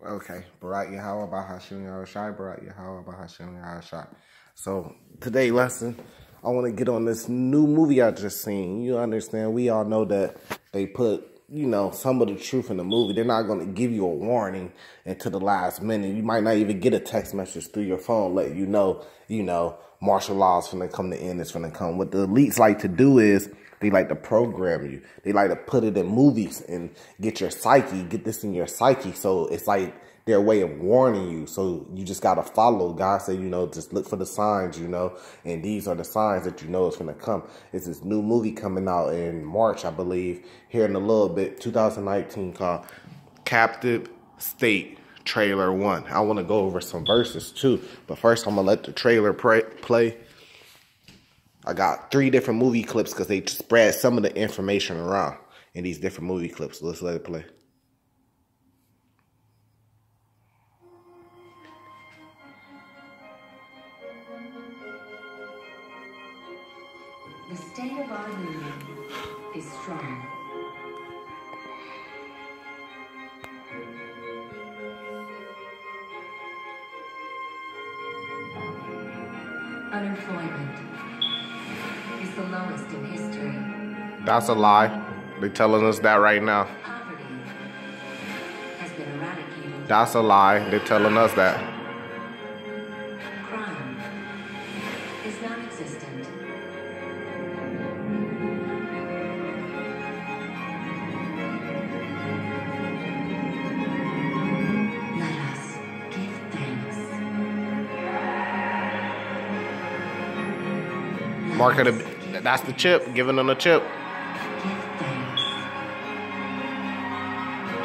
Okay, Barak Yahweh Bahashim Yahawashi, Barak Yahweh Bahashim Yahawashi. So, today's lesson, I want to get on this new movie I just seen. You understand, we all know that they put, some of the truth in the movie. They're not going to give you a warning until the last minute. You might not even get a text message through your phone letting you know, martial law is finna come, the end is finna come. What the elites like to do is, they like to program you. They like to put it in movies and get this in your psyche. So it's like their way of warning you. So you just got to follow. God said, just look for the signs, and these are the signs that it's going to come. It's this new movie coming out in March, I believe, here in a little bit, 2019, called Captive State Trailer 1. I want to go over some verses too, but first I'm going to let the trailer play. I got 3 different movie clips because they spread some of the information around in these different movie clips. So let's let it play. The state of our union is strong. Unemployment is the lowest in history. That's a lie. They're telling us that right now. Poverty has been eradicated. That's a lie. They're telling us that. Crime is non-existent. Let us give thanks. Mark it. That's the chip. Giving them a chip. Give thanks.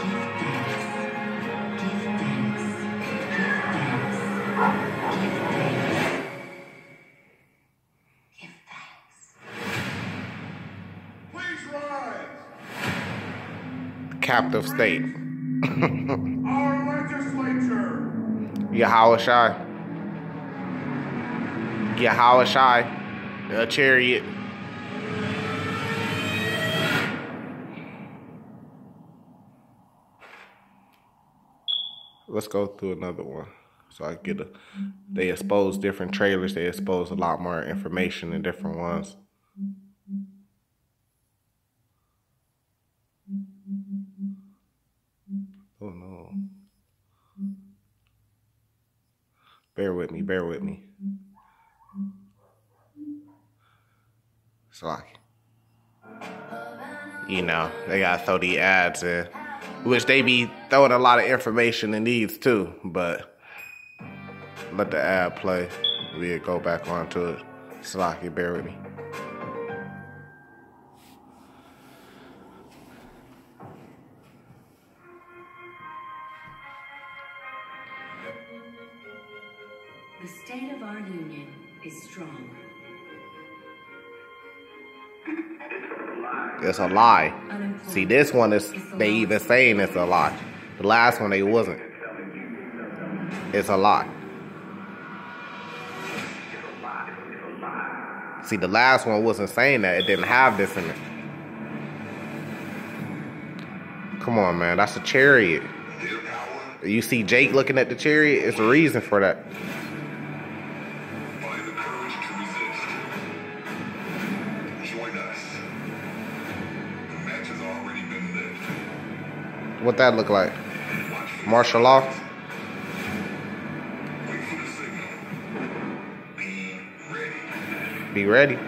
Give thanks. Give thanks. Give thanks. Give thanks. Please rise. Captive state. Our legislature. Yahawashi. Yahawashi. A chariot. Let's go through another one. So I get they expose different trailers. They expose a lot more information in different ones. Oh no. Bear with me, bear with me. So they gotta throw the ads in. Which they be throwing a lot of information in these too, but let the ad play. We'll go back onto it. Slocky, bear with me. The state of our union is strong. It's a lie. See, this one is, they even saying it's a lie. The last one, they wasn't. It's a lie. See, the last one wasn't saying that. It didn't have this in it. Come on, man. That's a chariot. You see Jake looking at the chariot? It's a reason for that. What that look like? Martial law? Be ready.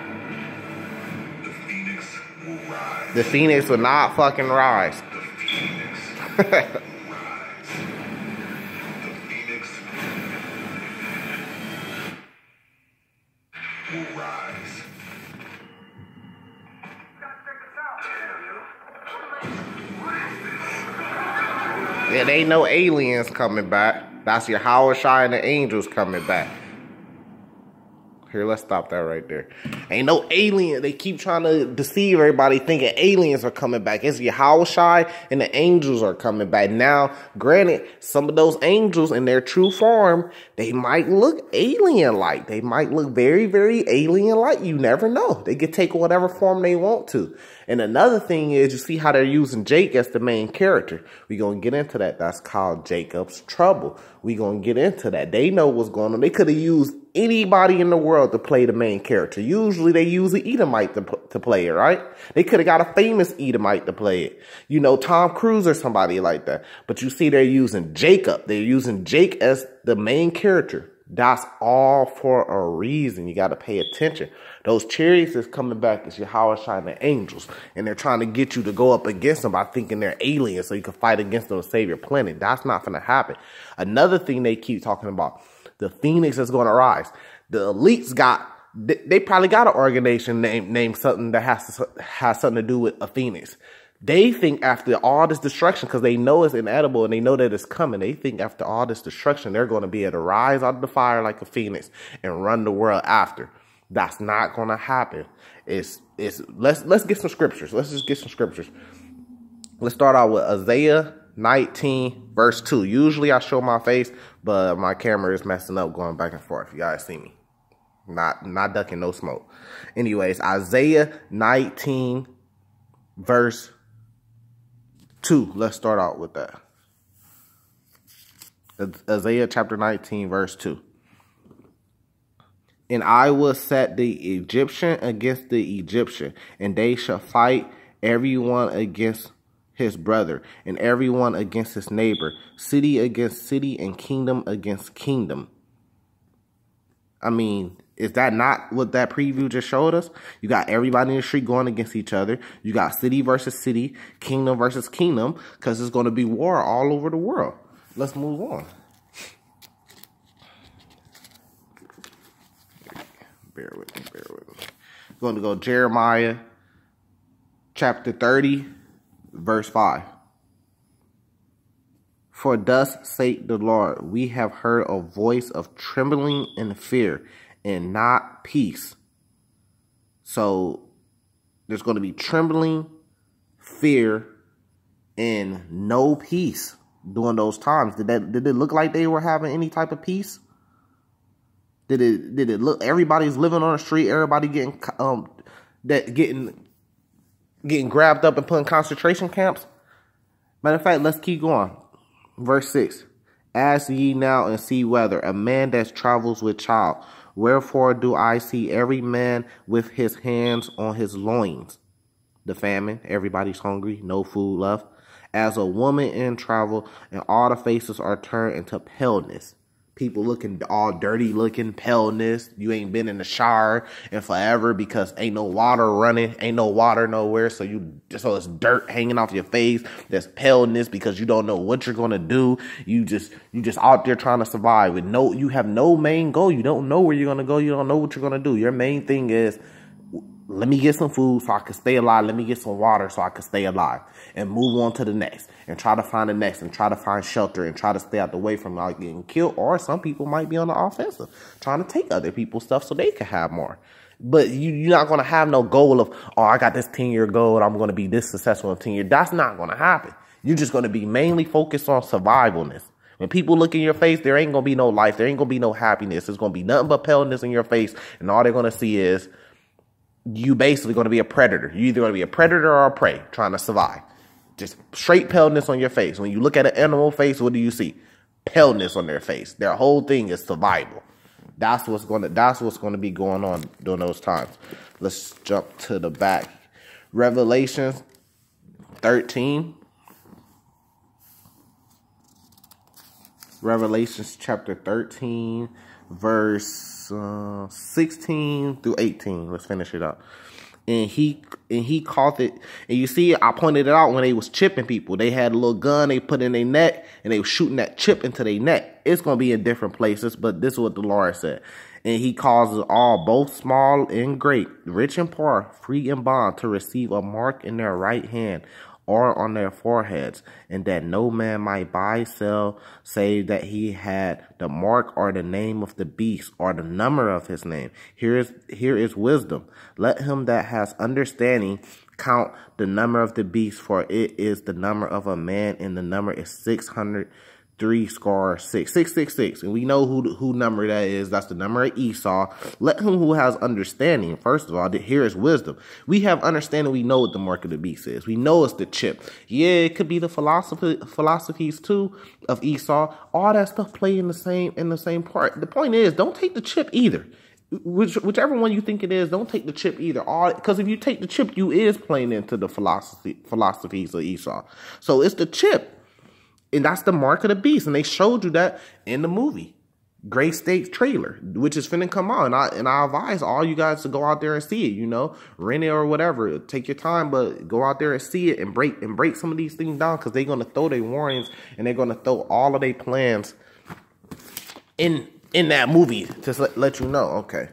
The Phoenix will not fucking rise. It ain't no aliens coming back. That's your Yahawashi and the angels coming back. Here, let's stop that right there. Ain't no alien. They keep trying to deceive everybody thinking aliens are coming back. It's yahawashi and the angels are coming back. Now, granted, some of those angels in their true form, they might look alien-like. They might look very, very alien-like. You never know. They could take whatever form they want to. And another thing is, you see how they're using Jake as the main character. We're going to get into that. That's called Jacob's Trouble. We're going to get into that. They know what's going on. They could have used anybody in the world to play the main character. Usually they use an Edomite to play it, right? They could have got a famous Edomite to play it. You know, Tom Cruise or somebody like that. But you see they're using Jacob. They're using Jake as the main character. That's all for a reason. You got to pay attention. Those chariots is coming back as Yahawashi and the angels. And they're trying to get you to go up against them by thinking they're aliens so you can fight against them and save your planet. That's not going to happen. Another thing they keep talking about, the Phoenix is going to rise. The elites they probably got an organization named something that has something to do with a Phoenix. They think after all this destruction, because they know it's inedible and they know that it's coming, they think after all this destruction, they're going to be able to rise out of the fire like a phoenix and run the world after. That's not going to happen. Let's get some scriptures. Let's just get some scriptures. Let's start out with Isaiah 19, verse 2. Usually I show my face, but my camera is messing up going back and forth. You guys see me. Not ducking no smoke. Anyways, Isaiah 19, verse 2. Let's start out with that. Isaiah chapter 19, verse 2. And I will set the Egyptian against the Egyptian, and they shall fight everyone against his brother, and everyone against his neighbor, city against city, and kingdom against kingdom. I mean, is that not what that preview just showed us? You got everybody in the street going against each other. You got city versus city, kingdom versus kingdom, because there's going to be war all over the world. Let's move on. Bear with me. Going to go Jeremiah chapter 30, verse 5. For thus saith the Lord, we have heard a voice of trembling and fear, and not peace. So there's going to be trembling, fear, and no peace during those times. Did it look like they were having any type of peace? Did it look everybody's living on the street, everybody getting grabbed up and put in concentration camps? Matter of fact, let's keep going. Verse 6. Ask ye now and see whether a man that travels with child. Wherefore do I see every man with his hands on his loins? The famine, everybody's hungry, no food left. As a woman in travel, and all the faces are turned into paleness. People looking all dirty looking, paleness. You ain't been in the shower in forever because ain't no water running, ain't no water nowhere. So it's dirt hanging off your face. There's paleness because you don't know what you're gonna do. You just out there trying to survive with you have no main goal. You don't know where you're gonna go. You don't know what you're gonna do. Your main thing is, let me get some food so I can stay alive. Let me get some water so I can stay alive and move on to the next and try to find the next and try to find shelter and try to stay out the way from like getting killed. Or some people might be on the offensive trying to take other people's stuff so they can have more. But you're not going to have no goal of, oh, I got this 10-year goal and I'm going to be this successful in 10 years. That's not going to happen. You're just going to be mainly focused on survivalness. When people look in your face, there ain't going to be no life. There ain't going to be no happiness. There's going to be nothing but paleness in your face. And all they're going to see is you basically going to be a predator. You're either going to be a predator or a prey trying to survive. Just straight paleness on your face. When you look at an animal face, what do you see? Paleness on their face. Their whole thing is survival. That's what's going to be going on during those times. Let's jump to the back. Revelation 13. Revelations chapter 13, verse 16 through 18. Let's finish it up. And he caught it. And you see, I pointed it out when they was chipping people. They had a little gun they put in their neck, and they were shooting that chip into their neck. It's going to be in different places, but this is what the Lord said. And he causes all, both small and great, rich and poor, free and bond, to receive a mark in their right hand, or on their foreheads, and that no man might buy, sell, save that he had the mark or the name of the beast or the number of his name. Here is wisdom. Let him that has understanding count the number of the beast, for it is the number of a man, and the number is 666. And we know who number that is. That's the number of Esau. Let him who has understanding. First of all, here is wisdom. We have understanding. We know what the mark of the beast is. We know it's the chip. Yeah, it could be the philosophies too of Esau. All that stuff play in the same part. The point is, don't take the chip either. Whichever one you think it is, don't take the chip either. Because if you take the chip, you is playing into the philosophies of Esau. So it's the chip. And that's the mark of the beast. And they showed you that in the movie. Great Stakes trailer, which is finna come out. And I advise all you guys to go out there and see it, you know. Rent it or whatever. Take your time, but go out there and see it and break some of these things down, because they're going to throw their warnings and they're going to throw all of their plans in that movie. Just let you know. Okay.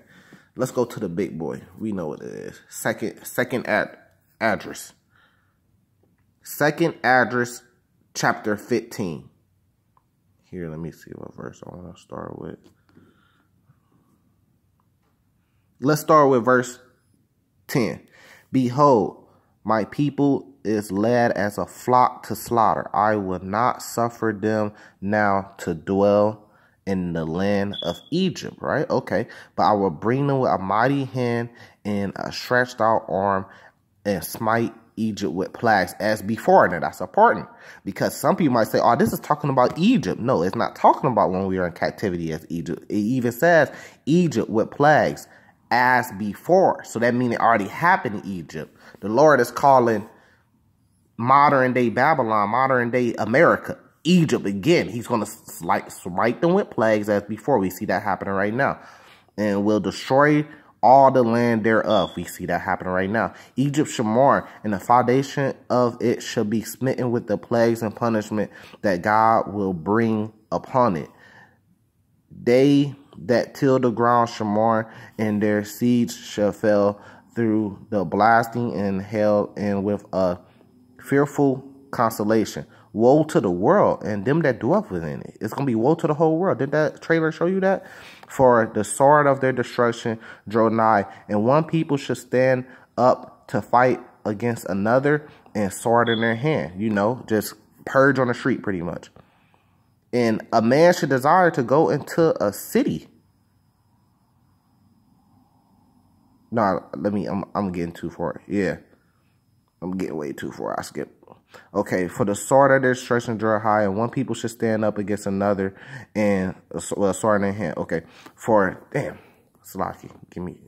Let's go to the big boy. We know what it is. Second address. Second address. Chapter 15. Here, let me see what verse I want to start with. Let's start with verse 10. Behold, my people is led as a flock to slaughter. I will not suffer them now to dwell in the land of Egypt, right? Okay. But I will bring them with a mighty hand and a stretched out arm and smite Egypt with plagues as before. Now that's important, because some people might say, oh, this is talking about Egypt. No, it's not talking about when we were in captivity as Egypt. It even says Egypt with plagues as before. So that means it already happened in Egypt. The Lord is calling modern day Babylon, modern day America, Egypt again. He's going to smite them with plagues as before. We see that happening right now. And will destroy all the land thereof. We see that happening right now. Egypt shall mourn, and the foundation of it shall be smitten with the plagues and punishment that God will bring upon it. They that till the ground shall mourn, and their seeds shall fail through the blasting and hail, and with a fearful consolation. Woe to the world and them that dwell within it. It's going to be woe to the whole world. Did that trailer show you that? For the sword of their destruction drew nigh, and one people should stand up to fight against another, and sword in their hand. You know, just purge on the street pretty much. And a man should desire to go into a city. No, I'm getting too far. Yeah. I'm getting way too far. I skipped. Okay, for the sword of their destruction draw high, and one people should stand up against another, and a sword in their hand. Okay, Slocky, give me.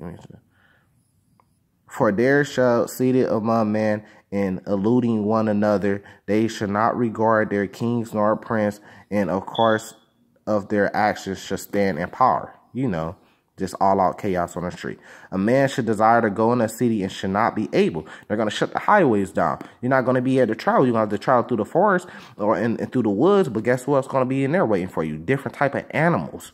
For there shall seated among men in eluding one another, they shall not regard their kings nor prince, and of course of their actions shall stand in power. You know. Just all out chaos on the street. A man should desire to go in a city and should not be able. They're going to shut the highways down. You're not going to be able to travel. You're going to have to travel through the forest or and through the woods. But guess what's going to be in there waiting for you? Different type of animals.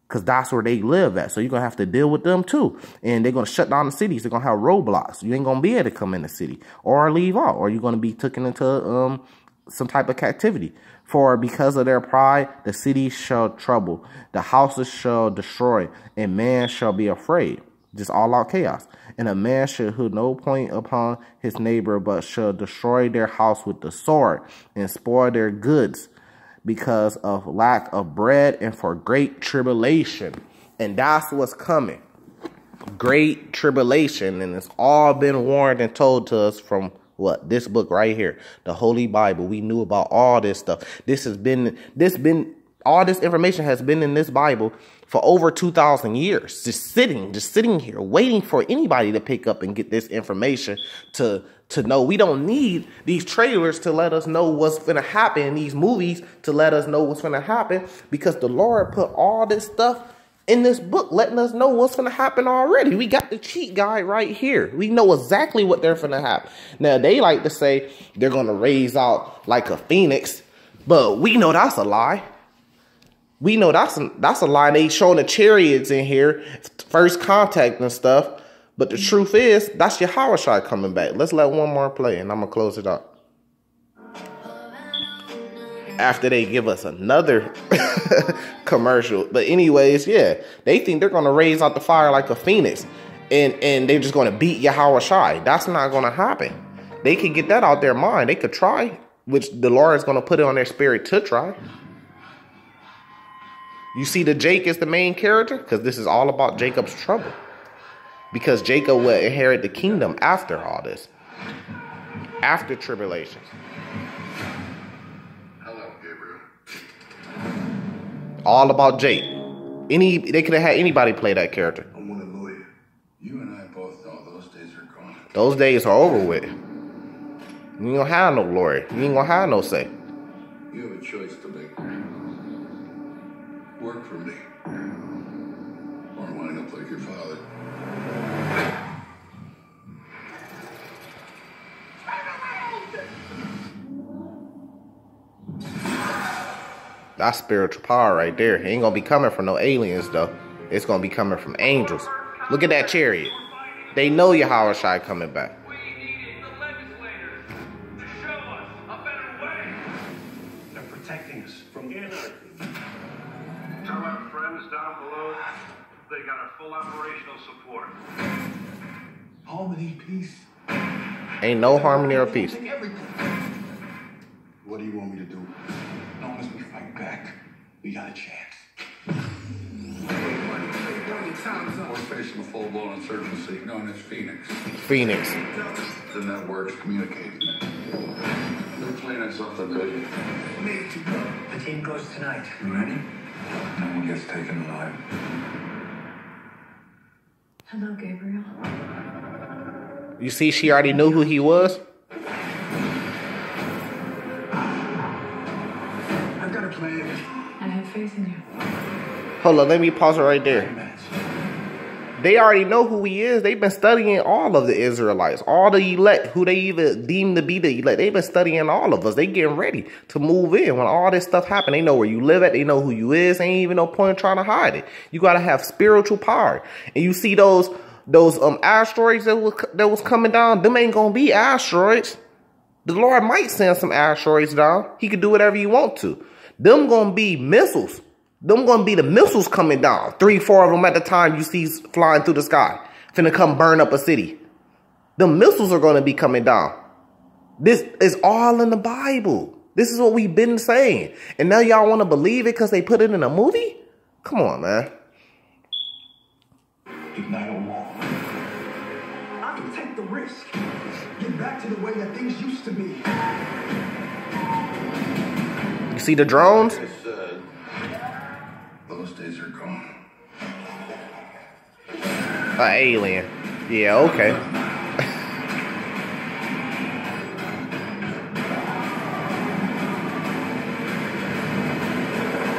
Because that's where they live at. So you're going to have to deal with them too. And they're going to shut down the cities. They're going to have roadblocks. You ain't going to be able to come in the city or leave out. Or you're going to be taken into some type of captivity. For because of their pride, the city shall trouble, the houses shall destroy, and man shall be afraid. Just all out chaos. And a man shall put no point upon his neighbor, but shall destroy their house with the sword, and spoil their goods, because of lack of bread and for great tribulation. And that's what's coming. Great tribulation. And it's all been warned and told to us from what? This book right here, the Holy Bible. We knew about all this stuff. All this information has been in this Bible for over 2,000 years. Just sitting here, waiting for anybody to pick up and get this information to know. We don't need these trailers to let us know what's going to happen, these movies to let us know what's going to happen, because the Lord put all this stuff in this book, letting us know what's going to happen already. We got the cheat guide right here. We know exactly what they're going to happen. Now, they like to say they're going to raise out like a phoenix, but we know that's a lie. We know that's a lie. They showing the chariots in here, first contact and stuff. But the truth is, that's yahawashi coming back. Let's let one more play, and I'm going to close it up. after they give us another commercial. But anyways, yeah, they think they're gonna raise out the fire like a phoenix, and they're just gonna beat yahawashi. That's not gonna happen. They could get that out their mind. They could try, which the Lord is gonna put it on their spirit to try. You see, the Jake is the main character because this is all about Jacob's trouble. Because Jacob will inherit the kingdom after all this, after tribulations. Hello, Gabriel. All about Jake. They could have had anybody play that character. I want a lawyer. You and I both know those days are gone. Those days are over with. You ain't gonna have no lawyer. You ain't gonna have no say. You have a choice to make. Work for me. Or wind up like your father. That's spiritual power right there. It ain't gonna be coming from no aliens though. It's gonna be coming from angels. Look at that chariot. They know yahawashi coming back. We needed the legislators to show us a better way. They're protecting us from anarchy. Tell our friends down below they got our full operational support. Harmony, peace. Ain't no harmony or peace. Everything. What do you want me to do? As long as we fight back, we got a chance. We're facing a full-blown insurgency known as Phoenix. Phoenix. The network's communicating. They're planning something big. The team goes tonight. You ready? No one gets taken alive. Hello, Gabriel. You see, she already knew who he was. I've got a plan. I have faith in you. Hold on, let me pause it right there. They already know who he is. They've been studying all of the Israelites, all the elect, who they even deem to be the elect. They've been studying all of us. They getting ready to move in. When all this stuff happen, they know where you live at. They know who you is. Ain't even no point in trying to hide it. You got to have spiritual power. And you see those asteroids that was coming down, them ain't going to be asteroids. The Lord might send some asteroids down. He could do whatever he want to. Them going to be missiles. Them going to be the missiles coming down. 3, 4 of them at the time you see flying through the sky. Finna come burn up a city. The missiles are going to be coming down. This is all in the Bible. This is what we've been saying. And now y'all want to believe it because they put it in a movie? Come on, man. Ignite a war. I can take the risk. Get back to the way that things used to be. You see the drones? Those days are gone. An alien. Yeah, okay.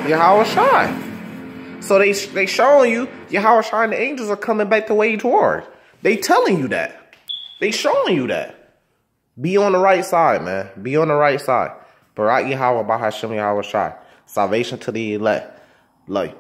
Yahawashi. So they showing you Yahawashi and the angels are coming back to wage war. They telling you that. They showing you that. Be on the right side, man. Be on the right side. Barak Yahweh Bahashem Yahawashi. Salvation to the elect. Like.